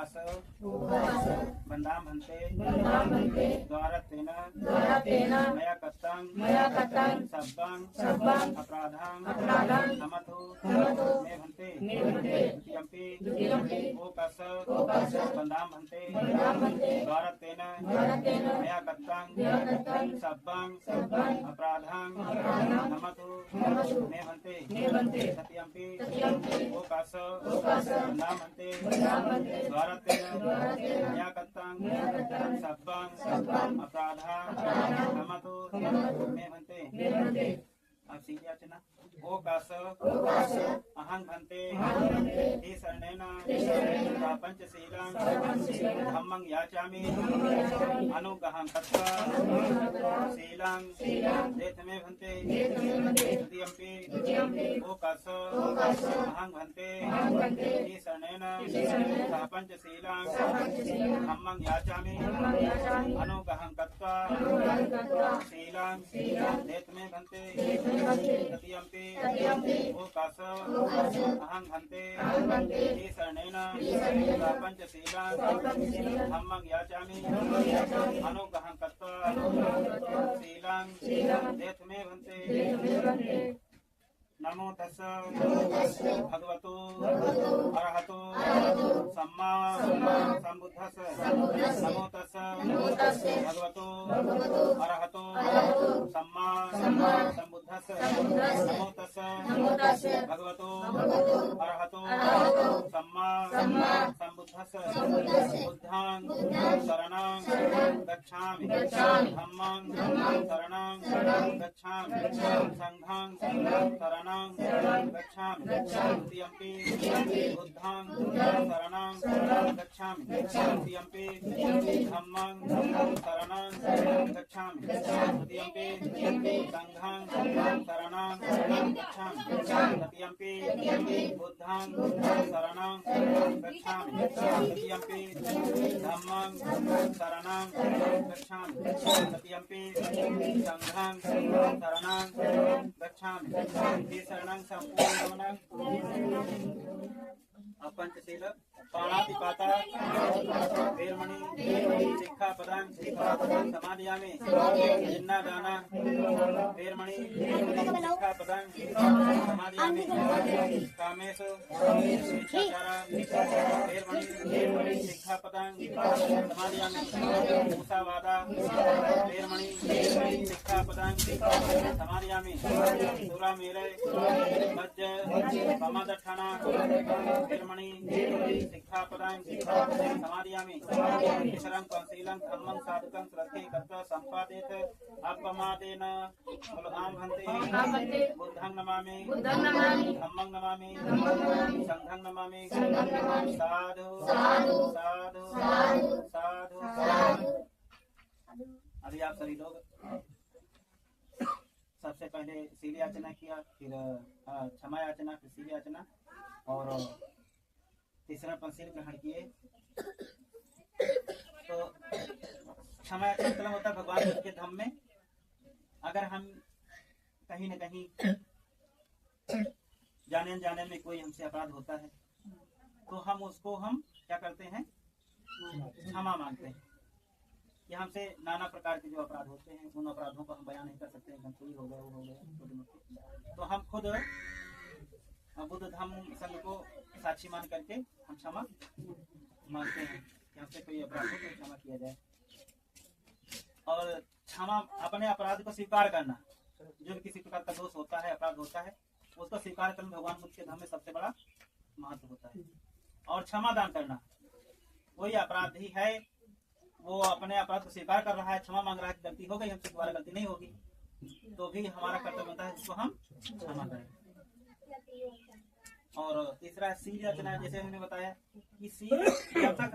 ओकास बंदाम भन्ते द्वारत्वेन मया कृतं सब्बं अपराधं नमतु मे भन्ते द्वितीयम्पि ओकास बंदाम भन्ते द्वारत्वेन मया कृतं सब्बं अपराधं नमतु मे भन्ते तृतीयम्पि ओकास बंदाम भन्ते द्वारत्वेन मया कृतं सब्बं अपराधं नमतु मे भन्ते। अब सीधी अर्चना ओकास अहं भन्ते हे शरणेन पंचशीलं धम्मं याचामि अनुग्रहं तत्त्वा शीलं देतमे भन्ते। द्वितीयम्पि ओकास अहं भन्ते हे शरणेन पंचशीलं धम्मं याचामि अनुग्रहं तत्त्वा शीलं देतमे भन्ते। तृतीयम्पि ओकास अहं भन्ते हे शरणेन पंचशीलं धम्मं याचामि अनुग्रहं तत्त्वा शीलं देतमे भन्ते। नमो तस्स भगवतो अरहतो सम्मा सम्बुद्धस्स। नमो तस्स भगवतो अरहतो सम्मा सम्बुद्धस्स। नमो तस्स भगवतो अरहतो सम्मा सम्बुद्धस्स। बुद्धं शरणं गच्छामि धम्मं शरणं गच्छामि संघं शरणं गच्छामि। तृतीयम्पि बुद्धं शरणं गच्छामि। तृतीयम्पि धम्मं शरणं गच्छामि। तृतीयम्पि संघं शरणं गच्छामि। तृतीयम्पि बुद्धं शरणं गच्छामि। तृतीयम्पि धम्मं शरणं गच्छामि। तृतीयम्पि संघं शरणं गच्छामि। शरणं संपूर्णं पंचशील पाणातिपाता वेरमणि शिक्षापदं समादयामि। जिन्नादाना वेरमणि शिक्षापदं समादयामि। कामेषु मिथ्याचार वेरमणि शिक्षापदं समादयामि। मुसावादा वेरमणि शिक्षापदं समादयामि। सुरामेरय मज्ज ममदठना वेरमणि शिक्षापदं समादयामि। ईश्वरं पंचशीलं धम्मं साधुकं श्रद्धे कर्ता संपादेत अपमादेन अहं भन्ते बुद्धं नमामि धम्मं नमामि संघं नमामि। साधु साधु साधु। अभी आप सभी लोग सबसे पहले सीधी याचना किया, फिर क्षमा याचना, फिर सीधी याचना और तीसरा पंचशील ग्रहण किए। तो क्षमा याचना मतलब होता है भगवान के धाम में अगर हम कहीं न कहीं जाने अनजाने में कोई हमसे अपराध होता है तो हम उसको क्या करते हैं, क्षमा मांगते हैं। कि हमसे नाना प्रकार के जो अपराध होते हैं उन अपराधों को हम बयान नहीं कर सकते, चोरी हो गया, वो हो गया, छोटी मोटी, तो हम खुद बुद्ध धम्म संघ को साक्षी मान करके हम क्षमा मांगते हैं कि हमसे कोई अपराध हो तो क्षमा किया जाए। और क्षमा अपने अपराध को स्वीकार करना, जो भी किसी प्रकार का दोष होता है, अपराध होता है, उसको स्वीकार करना भगवान बुद्ध के धम्म में सबसे बड़ा महत्व होता है। और क्षमा दान करना, कोई अपराधी है वो अपने अपराध को स्वीकार कर रहा है, क्षमा मांग रहा है, गलती हो गई हमसे, दोबारा गलती नहीं होगी, तो भी हमारा कर्तव्य बनता है उसको हम क्षमा करें। और तीसरा सील रचना, जैसे हमने बताया कि सील जब तक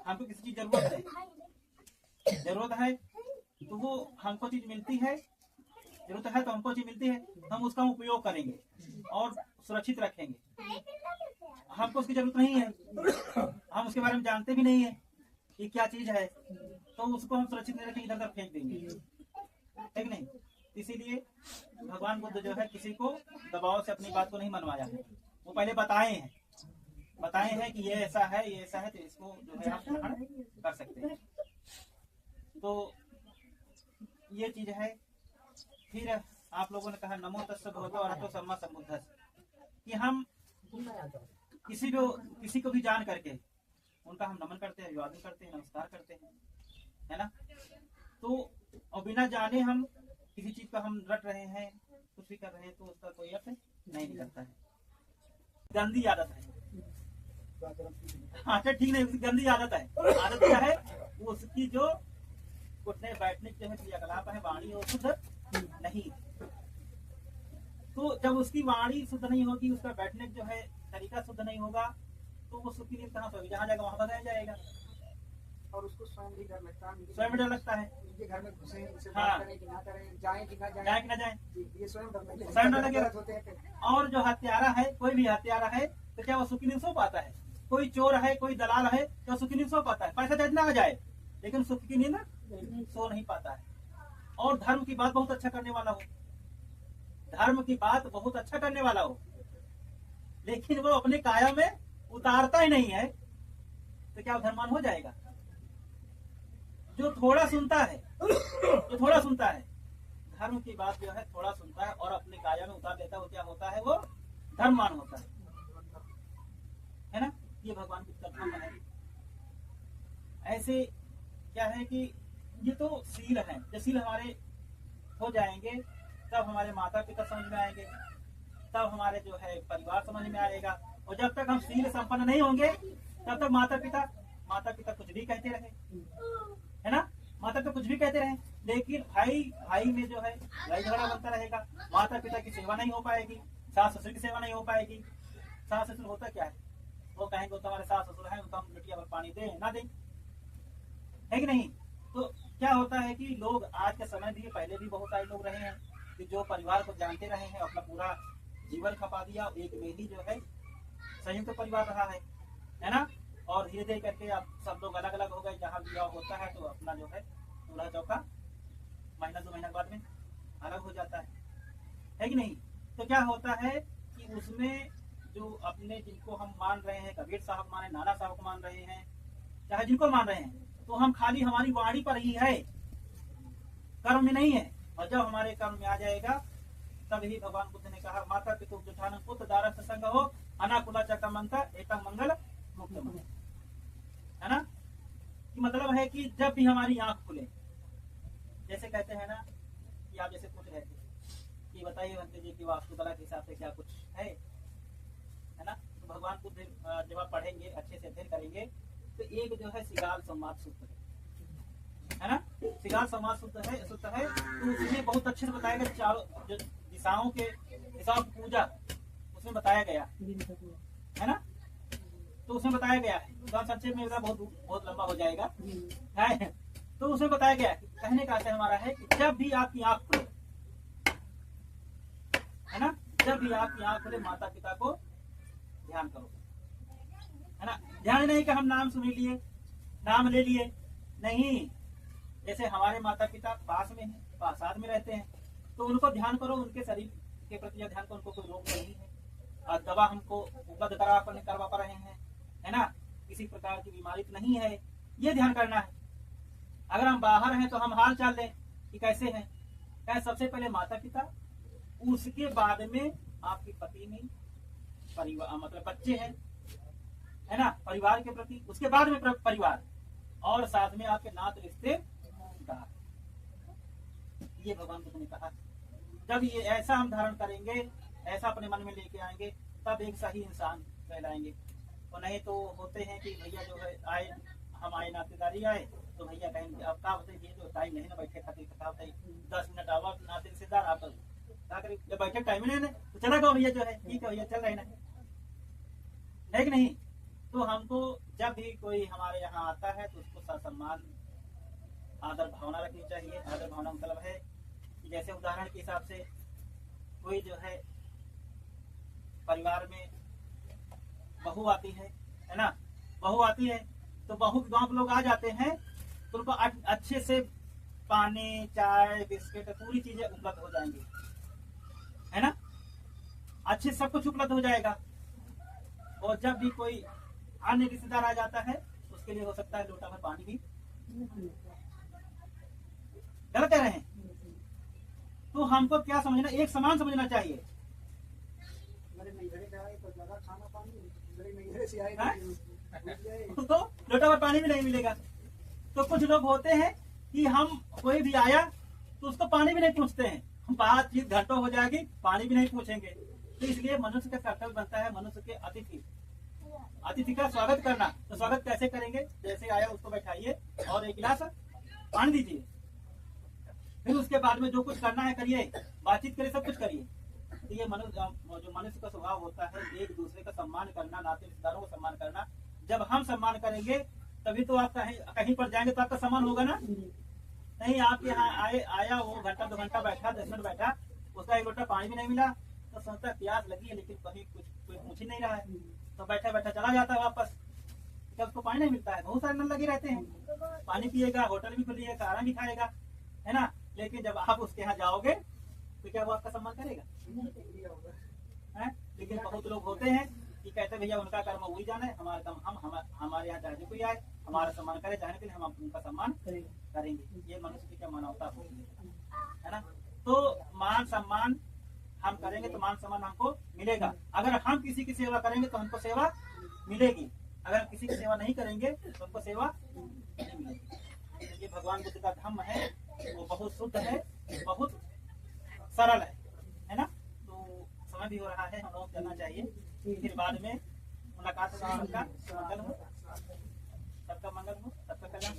हमको किसी चीज जरूरत है तो वो हमको चीज मिलती है, जरूरत है तो हमको चीज मिलती है, हम उसका उपयोग करेंगे और सुरक्षित रखेंगे। हमको उसकी जरूरत नहीं है, हम उसके बारे में जानते भी नहीं है कि क्या चीज है, तो उसको हम सुरक्षित नहीं रखेंगे, इधर उधर फेंक देंगे, ठीक नहीं। इसीलिए भगवान बुद्ध जो है किसी को दबाव से अपनी बात को नहीं मनवाया है, वो पहले बताए हैं, बताए हैं कि ये ऐसा है, ये ऐसा है, तो इसको जो है आप ग्रहण कर सकते हैं। तो ये चीज है। फिर आप लोगों ने कहा नमो तस्सै भगवतो अरहतो सम्मा सम्बुद्धस्स, कि हम किसी को भी जान करके उनका हम नमन करते हैं, अभिवादन करते हैं, नमस्कार करते हैं, है ना। तो और बिना जाने हम किसी चीज का हम रट रहे हैं, कुछ भी कर रहे हैं, तो उसका कोई अर्थ नहीं निकलता है। गंदी आदत है। अच्छा ठीक नहीं, उसकी गंदी आदत है। आदत क्या है? उसकी जो उठने बैठने के जो है क्रियाकलाप है, वाणी वो शुद्ध नहीं। तो जब उसकी वाणी शुद्ध नहीं होगी, उसका बैठने जो है तरीका शुद्ध नहीं होगा, तो वो सुखी नींद कहाँ सोएगी? जहाँ जाएगा वहां बसाया जाएगा। और उसको स्वयं भी डर लगता है, स्वयं डर लगता है। उनके घर में घुसे, उनसे हाँ। बात करें कि ना करें, जाए कि ना जाए, कि ना जाए, ये स्वयं डर लगेगा। स्वयं डर लगेगा। होते हैं फिर। और जो हत्यारा है, कोई भी हत्यारा है, तो क्या वो सुखी नींद सो पाता है? कोई चोर है, कोई दलाल है, क्या सुखी नींद सो पाता है? पैसा जितना आ जाए, लेकिन सुख की नींद सो नहीं पाता है। और धर्म की बात बहुत अच्छा करने वाला हो, धर्म की बात बहुत अच्छा करने वाला हो, लेकिन वो अपने काया में उतारता ही नहीं है, तो क्या धर्मान हो जाएगा? जो थोड़ा सुनता है, धर्म की बात जो है थोड़ा सुनता है और अपने काया में उतार देता है, वो क्या होता है? वो धर्ममान होता है ना। ये भगवान की कथा में है। ऐसे क्या है कि ये तो सील है। जब सील हमारे हो जाएंगे, तब हमारे माता पिता समझ में आएंगे, तब हमारे जो है परिवार समझ में आएगा। और जब तक हम सील संपन्न नहीं होंगे, तब तक माता पिता कुछ भी कहते रहे, है ना। माता पिता कुछ भी कहते रहे, लेकिन भाई में जो है लड़ाई झगड़ा बनता रहेगा। माता पिता की सेवा नहीं हो पाएगी, सास ससुर की सेवा नहीं हो पाएगी। सास ससुर होता क्या है? वो कहेंगे वो तुम्हारे सास ससुर है, उनको हम लुटिया पर पानी दे ना दे, है कि नहीं। तो क्या होता है कि लोग आज के समय भी, पहले भी बहुत सारे लोग रहे हैं कि जो परिवार को जानते रहे हैं, अपना पूरा जीवन खपा दिया, एक में ही जो है संयुक्त परिवार रहा है ना। और धीरे धीरे करके अब सब लोग अलग अलग हो गए। जहाँ विवाह होता है तो अपना जो है चूल्हा चौका महीना 2 महीना बाद में अलग हो जाता है कि नहीं। तो क्या होता है कि उसमें जो अपने जिनको हम मान रहे हैं, कबीर साहब माने, नाना साहब को मान रहे हैं, चाहे जिनको मान रहे हैं, तो हम खाली हमारी वाणी पर ही है, कर्म में नहीं है। और जब हमारे कर्म में आ जाएगा, तब ही भगवान बुद्ध ने कहा माता पिता जुठान पुत्र दारा संग हो अनाकुला चक्रमंता एकम मंगल मुक्त, है ना। कि मतलब है कि जब भी हमारी आंख खुले, जैसे कहते हैं ना कि आप जैसे पूछ रहे थे कि बताइए भंते जी की वास्तुकला के हिसाब से क्या कुछ है ना। तो भगवान बुद्ध जब आप पढ़ेंगे, अच्छे से अध्ययन करेंगे, तो एक जो है सिगाल संवाद सूत्र है ना। सिगाल संवाद सूत्र है, तो उसमें बहुत अच्छे से बताया गया चारों जो दिशाओं के हिसाब पूजा उसमें बताया गया है ना। तो उसमें बताया गया है, तो संक्षेप में बहुत लंबा हो जाएगा है। तो उसमें बताया गया, कहने का आशय हमारा है कि जब भी आपकी आंख खुले, है ना, जब भी आपकी आंख खुले, माता पिता को ध्यान करो, है ना। ध्यान नहीं कि हम नाम सुन लिए, नाम ले लिए, नहीं। जैसे हमारे माता पिता पास में हैं, साथ में रहते हैं, तो उनको ध्यान करो, उनके शरीर के प्रति ध्यान करो, उनको कोई रोग नहीं है, और दवा हमको उपलब्ध करवा पा रहे हैं, है ना, किसी प्रकार की बीमारी तो नहीं है, ये ध्यान करना है। अगर हम बाहर हैं तो हम हाल चाल लें कि कैसे हैं, क्या सबसे पहले माता पिता, उसके बाद में आपकी पत्नी, परिवार मतलब बच्चे हैं, है ना, परिवार के प्रति, उसके बाद में परिवार, और साथ में आपके नाते रिश्तेदार। ये भगवान बुद्ध ने कहा। जब ये ऐसा हम धारण करेंगे, ऐसा अपने मन में लेके आएंगे, तब एक सही इंसान कहलाएंगे। और नहीं तो होते हैं कि भैया जो है आए, हम आए नातेदारी आए, तो भैया कहेंगे अब क्या बताइए, जो टाइम नहीं ना बैठे खाते, 10 मिनट आवा नाते रिश्तेदार आप क्या करें, जब बैठे टाइम नहीं है तो चला गया भैया, जो है ठीक है भैया चल रहे ना, है कि नहीं। तो हमको जब भी कोई हमारे यहाँ आता है तो उसको सम्मान आदर भावना रखनी चाहिए। आदर भावना मतलब है कि जैसे उदाहरण के हिसाब से कोई जो है परिवार में बहू आती है ना, बहू आती है तो बहू के गांव के लोग आ जाते हैं, तो उनको अच्छे से पानी, चाय, बिस्किट, पूरी चीजें उपलब्ध हो जाएंगी, है ना, अच्छे सब कुछ उपलब्ध हो जाएगा। और जब भी कोई अन्य रिश्तेदार आ जाता है उसके लिए हो सकता है लोटा भर पानी भी। गलत कह रहे हैं? तो हमको क्या समझना, एक समान समझना चाहिए। मेरे नैहरे से आए तो ज्यादा खाना पानी, मेरे नैहरे से आए तो लोटा भर पानी भी नहीं मिलेगा। तो कुछ लोग होते हैं कि हम कोई भी आया तो उसको पानी भी नहीं पूछते हैं, हम बातचीत घंटों हो जाएगी, पानी भी नहीं पूछेंगे। तो इसलिए मनुष्य का कर्तव्य बनता है मनुष्य के अतिथि का स्वागत करना। तो स्वागत कैसे करेंगे? जैसे आया उसको बैठाइए और एक गिलास पानी दीजिए, फिर उसके बाद में जो कुछ करना है करिए, बातचीत करिए, सब कुछ करिए। तो ये जो मनुष्य का स्वभाव होता है, एक दूसरे का सम्मान करना, नाते रिश्तेदारों को सम्मान करना। जब हम सम्मान करेंगे तभी तो आप कहीं पर जाएंगे तो आपका सम्मान होगा ना। नहीं आपके यहाँ आया वो घंटा 2 घंटा बैठा, 10 मिनट बैठा, उसका एक लोटा पानी भी नहीं मिला तो सोचता प्यास लगी है लेकिन कहीं कुछ कोई पूछ ही नहीं रहा है, तो बैठा बैठा चला जाता है वापस। जब उसको पानी नहीं मिलता है, बहुत सारे नल लगे रहते हैं, पानी पिएगा, होटल भी खुली है, खाना भी खाएगा, है ना। लेकिन जब आप उसके यहाँ जाओगे तो क्या वो आपका सम्मान करेगा? है? लेकिन बहुत लोग होते हैं कि कहते भैया उनका कर्म वही जाने, हमारा कर्म हमारे यहाँ चाहे कोई आए हमारा सम्मान करे, चाहे नहीं हम उनका सम्मान करेंगे। ये मनुष्य की क्या मानवता होगी, है ना। तो मान सम्मान हम करेंगे तो मान सम्मान हमको मिलेगा। अगर हम किसी की सेवा करेंगे तो हमको सेवा मिलेगी, अगर किसी की सेवा नहीं करेंगे तो हमको सेवा नहीं मिलेगी। ये भगवान बुद्ध का धम्म है, वो बहुत शुद्ध है, बहुत सरल है ना। तो समय भी हो रहा है, हम लोग चलना चाहिए, फिर बाद में मुलाकात होगी। सबका मंगल हो, सबका कल्याण।